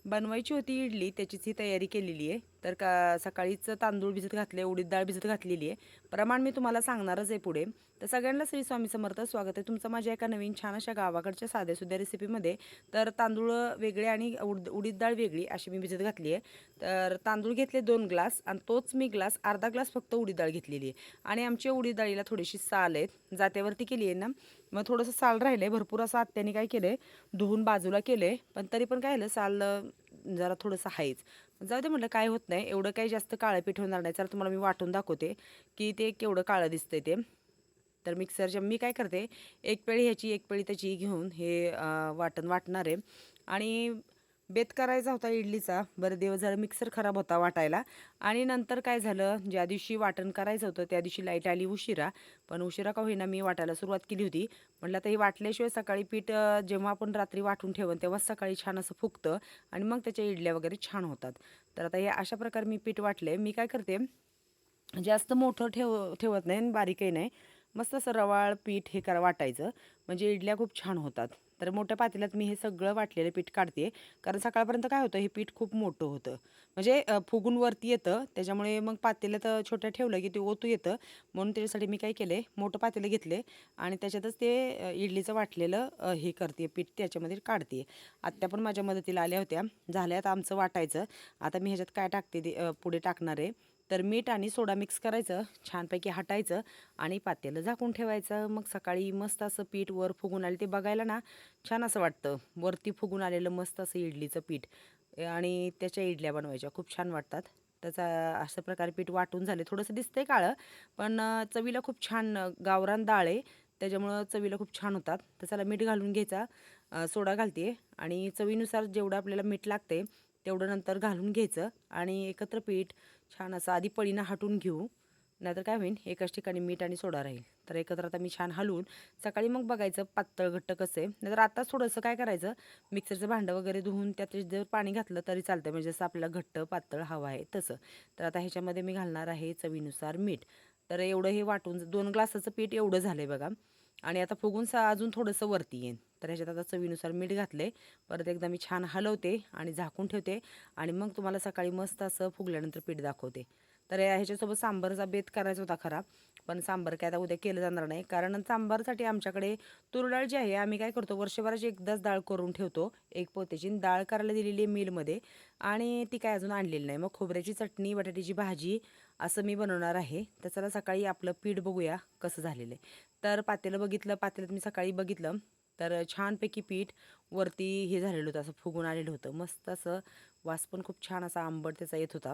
बनवायची होती इडली, त्याचीच ही तयारी केलेली आहे. तर सकाळीच तांदूळ भिजत घातले, उडीद डाळ भिजत घातलेली आहे. प्रमाण मी तुम्हाला सांगणारच आहे पुढे. तर सगळ्यांना श्री स्वामी समर्थ, स्वागत आहे तुमचं माझ्या एका नवीन छान अशा गावाकडच्या साध्यासुध्या रेसिपीमध्ये. तर तांदूळ वेगळे आणि उडीद डाळ वेगळी अशी मी भिजत घातली आहे. तर तांदूळ घेतले 2 ग्लास आणि तोच मी अर्धा ग्लास फक्त उडीद डाळ घेतलेली आहे. आणि आमच्या उडीद डाळीला थोडीशी साल आहेत, जात्यावरती केली आहे ना, मग थोडंसं साल राहिलं आहे. भरपूर असं आत्याने काय केलं आहे, धुवून बाजूला केलं आहे. पण तरी पण काय झालं, साल जरा थोडंसं आहेच. जाऊ दे म्हटलं, काय होत नाही, एवढं काही जास्त काळं पीठ होणार नाही. तर तुम्हाला मी वाटून दाखवते की ते केवढं काळं दिसतंय ते. तर मिक्सरच्या मी काय करते, एक पेळी ह्याची एक पेळी त्याची घेऊन हे वाटण वाटणार आहे. आणि बेत करायचा होता इडलीचा, बरं दिवस झालं मिक्सर खराब होता वाटायला. आणि नंतर काय झालं, ज्या दिवशी वाटण करायचं होतं त्या दिवशी लाईट आली उशिरा. पण उशिरा का होईना मी वाटायला सुरुवात केली होती. म्हटलं आता हे वाटल्याशिवाय सकाळी पीठ जेव्हा आपण रात्री वाटून ठेवून तेव्हाच सकाळी छान असं फुगतं आणि मग त्याच्या इडल्या वगैरे छान होतात. तर आता हे अशा प्रकारे मी पीठ वाटले. मी काय करते, जास्त मोठं ठेवत नाही आणि बारीकही नाही. मस्त असं रवाळ पीठ हे वाटायचं, म्हणजे इडल्या खूप छान होतात. तर मोठ्या पातेल्यात मी हे सगळं वाटलेलं पीठ काढते. कारण सकाळपर्यंत काय होतं, हे पीठ खूप मोठं होतं, म्हणजे फुगून वरती येतं. त्याच्यामुळे मग पातेल्यात छोटं ठेवलं की ते ओतू येतं. म्हणून त्याच्यासाठी मी काय केले, मोठं पातेलं घेतले आणि त्याच्यातच ते इडलीचं वाटलेलं हे करते पीठ त्याच्यामध्ये काढते. आत्या पण माझ्या मदतीला आल्या होत्या. झाल्यात आमचं वाटायचं. आता मी ह्याच्यात काय टाकते ते पुढे टाकणार आहे. तर मीठ आणि सोडा मिक्स करायचं, छानपैकी हटायचं आणि पातेलं झाकून ठेवायचं. मग सकाळी मस्त असं पीठ वर फुगून आले, ते बघायला ना छान असं वाटतं, वरती फुगून आलेलं मस्त असं इडलीचं पीठ. आणि त्याच्या इडल्या बनवायच्या खूप छान वाटतात. त्याचा अशा प्रकारे पीठ वाटून झाले, थोडंसं दिसतंय काळं, पण चवीला खूप छान गावरान डाळ आहे, त्याच्यामुळं चवीला खूप छान होतात. तर चला मीठ घालून घ्यायचा, सोडा घालते आणि चवीनुसार जेवढं आपल्याला मीठ लागते तेवढं नंतर घालून घ्यायचं. आणि एकत्र पीठ छान असं आधी पळीनं हटून घेऊ, नाहीतर काय होईल, एकाच ठिकाणी मीठ आणि सोडा राहील. तर एकत्र आता मी छान हलवून सकाळी मग बघायचं पातळ घट्ट कसं आहे. नाहीतर आताच थोडंसं काय करायचं, मिक्सरचं भांडं वगैरे धुवून त्यात जर पाणी घातलं तरी चालतं, म्हणजे जसं आपल्याला घट्ट पातळ हवं आहे तसं. तर आता ह्याच्यामध्ये मी घालणार आहे चवीनुसार मीठ. तर एवढं हे वाटून 2 ग्लासाचं पीठ एवढं झालं आहे बघा. आणि आता फुगून अजून थोडंसं वरती येईल. तर ह्याच्यात आता चवीनुसार मीठ घातले. परत एकदा मी छान हलवते आणि झाकून ठेवते. आणि मग तुम्हाला सकाळी मस्त असं फुगल्यानंतर पीठ दाखवते. तर ह्याच्यासोबत सांबारचा बेत करायचा होता खरा, पण सांबार काय आता उद्या केलं जाणार नाही. कारण सांबारसाठी आमच्याकडे तूर डाळ जी आहे, आम्ही काय करतो, वर्षभराची एकदाच डाळ करून ठेवतो. एक पोत्याची डाळ करायला दिलेली आहे मिलमध्ये, आणि ती काय अजून आणलेली नाही. मग खोबऱ्याची चटणी, बटाट्याची भाजी असं मी बनवणार आहे. तर चला सकाळी आपलं पीठ बघूया कसं झालेलं आहे. तर पातेलं बघितलं, पातेल्यात मी सकाळी बघितलं, तर छानपैकी पीठ वरती हे झालेलं होतं, असं फुगून आलेलं होतं. मस्त असं वास पण खूप छान असा आंबट त्याचा येत होता.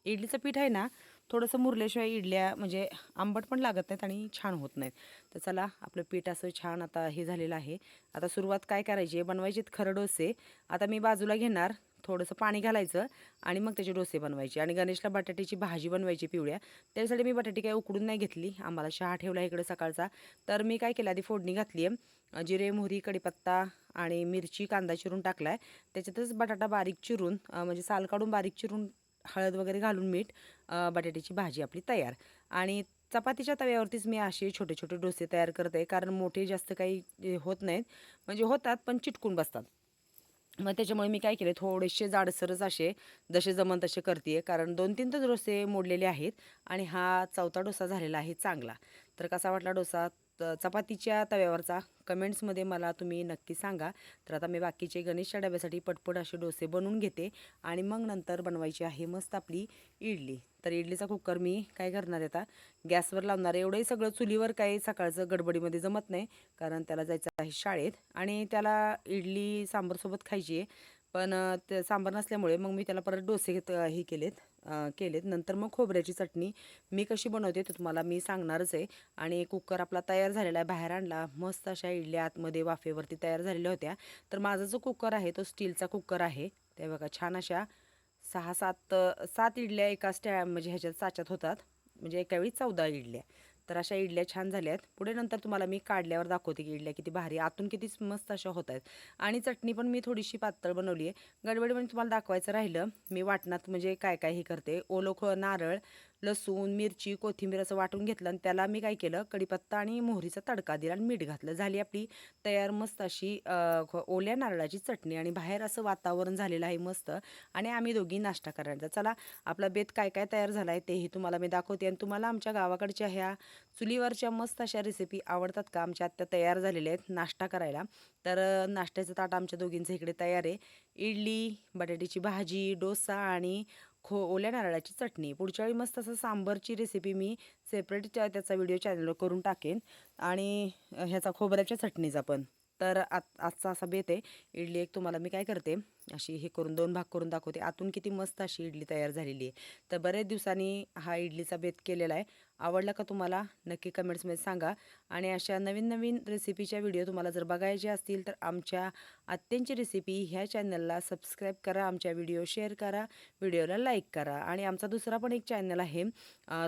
इडलीचं पीठ आहे ना, थोडंसं मुरल्याशिवाय इडल्या म्हणजे आंबट पण लागत नाहीत आणि छान होत नाहीत. तर चला आपलं पीठ असं छान आता हे झालेलं आहे. आता सुरुवात काय करायची आहे, बनवायचे खरं डोसे. आता मी बाजूला घेणार, थोडंसं पाणी घालायचं आणि मग त्याचे डोसे बनवायचे. आणि गणेशला बटाट्याची भाजी बनवायची पिवळ्या, त्यासाठी मी बटाटी काय उकडून नाही घेतली, आम्हाला चहा ठेवला इकडे सकाळचा. तर मी काय केलं, आधी फोडणी घातली आहे, जिरे मोहरी कढीपत्ता आणि मिरची कांदा चिरून टाकला आहे. त्याच्यातच बटाटा बारीक चिरून म्हणजे साल काढून बारीक चिरून, हळद वगैरे घालून मीठ, बटाट्याची भाजी आपली तयार. आणि चपातीच्या तव्यावरतीच मी असे छोटे छोटे डोसे तयार करते, कारण मोठे जास्त काही होत नाहीत, म्हणजे होतात पण चिटकून बसतात. मग त्याच्यामुळे मी काय केले, थोडेसे जाडसरच असे जसे जमन तसे करते, कारण 2-3 तर डोसे मोडलेले आहेत आणि हा चौथा डोसा झालेला आहे चांगला. तर कसा वाटला डोसा चपातीच्या तव्यावरचा, कमेंट्समध्ये मला तुम्ही नक्की सांगा. तर आता मी बाकीचे गणेशच्या डब्यासाठी पटपट असे डोसे बनवून घेते आणि मग नंतर बनवायची आहे मस्त आपली इडली. तर इडलीचा कुकर मी काय करणार आहे, आता गॅसवर लावणार आहे. एवढंही सगळं चुलीवर काही सकाळचं गडबडीमध्ये जमत नाही, कारण त्याला जायचं आहे शाळेत आणि त्याला इडली सांबारसोबत खायची आहे. पण ते सांबार नसल्यामुळे मग मी त्याला परत डोसे हे केलेत. नंतर मग खोबऱ्याची चटणी मी कशी बनवते ते तुम्हाला मी सांगणारच आहे. आणि कुकर आपला तयार झालेला आहे, बाहेर आणला. मस्त अशा इडल्या आतमध्ये वाफेवरती तयार झालेल्या होत्या. तर माझा जो कुकर आहे तो स्टीलचा कुकर आहे. ते बघा छान अशा 6-7 इडल्या एका म्हणजे ह्याच्यात साच्यात होतात, म्हणजे एका वेळी 14 इडल्या. तर अशा इडल्या छान झाल्या आहेत. पुढे नंतर तुम्हाला मी काढल्यावर दाखवते की इडल्या किती भारी आतून किती मस्त अशा होत आहेत. आणि चटणी पण मी थोडीशी पातळ बनवली आहे. गडबडीमध्ये तुम्हाला दाखवायचं राहिलं, मी वाटणात म्हणजे काय काय हे करते, ओलं नारळ, लसूण, मिरची, कोथिंबीर असं वाटून घेतलं आणि त्याला मी काय केलं, कढीपत्ता आणि मोहरीचा तडका दिला आणि मीठ घातलं. झाली आपली तयार मस्त अशी ओल्या नारळाची चटणी. आणि बाहेर असं वातावरण झालेलं आहे मस्त आणि आम्ही दोघी नाश्ता करायचा. चला आपला बेत काय काय तयार झाला आहे तेही तुम्हाला मी दाखवते. आणि तुम्हाला आमच्या गावाकडच्या ह्या चुलीवरच्या मस्त अशा रेसिपी आवडतात का? आमच्या आत्या तयार झालेल्या आहेत नाश्ता करायला. तर नाश्त्याचं ताट आमच्या दोघींचं इकडे तयार आहे. इडली, बटाट्याची भाजी, डोसा आणि ओल्या नारळाची चटणी. पुढच्या वेळी मस्त असं सांबरची रेसिपी मी सेपरेट त्याचा व्हिडिओ चॅनलवर करून टाकेन. आणि ह्याचा खोबऱ्याच्या चटणीचा पण. तर आजचा असा बेत आहे. इडली एक तुम्हाला मी काय करते, अशी हे करून 2 भाग करून दाखवते. आतून किती मस्त अशी इडली तयार झालेली आहे. तर बरेच दिवसांनी हा इडलीचा बेत केलेला आहे. आवडला का तुम्हाला? नक्की कमेंट्समध्ये सांगा. आणि अशा नवीन नवीन रेसिपीच्या व्हिडिओ तुम्हाला जर बघायचे असतील तर आमच्या आत्यांची रेसिपी ह्या चॅनलला सबस्क्राईब करा, आमच्या व्हिडिओ शेअर करा, व्हिडिओला लाईक करा. आणि आमचा दुसरा पण एक चॅनल आहे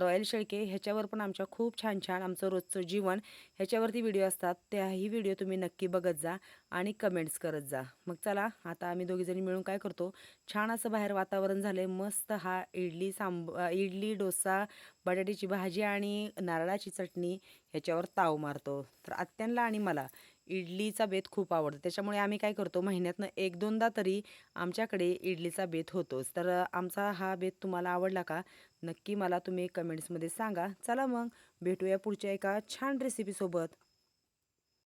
रॉयल शेळके, ह्याच्यावर पण आमच्या खूप छान छान आमचं रोजचं जीवन ह्याच्यावरती व्हिडिओ असतात. त्याही व्हिडिओ तुम्ही नक्की बघत जा आणि कमेंट्स करत जा. मग चला आता आम्ही दोघीजणी मिळून काय करतो, छान असं बाहेर वातावरण झालं आहे, मस्त हा इडली, डोसा, बटाट्याची भाजी आणि नारळाची चटणी ह्याच्यावर ताव मारतो. तर आत्यांना आणि मला इडलीचा बेत खूप आवडतो. त्याच्यामुळे आम्ही काय करतो, महिन्यातनं 1-2दा तरी आमच्याकडे इडलीचा बेत होतोच. तर आमचा हा बेत तुम्हाला आवडला का? नक्की मला तुम्ही कमेंट्समध्ये सांगा. चला मग भेटूया पुढच्या एका छान रेसिपीसोबत.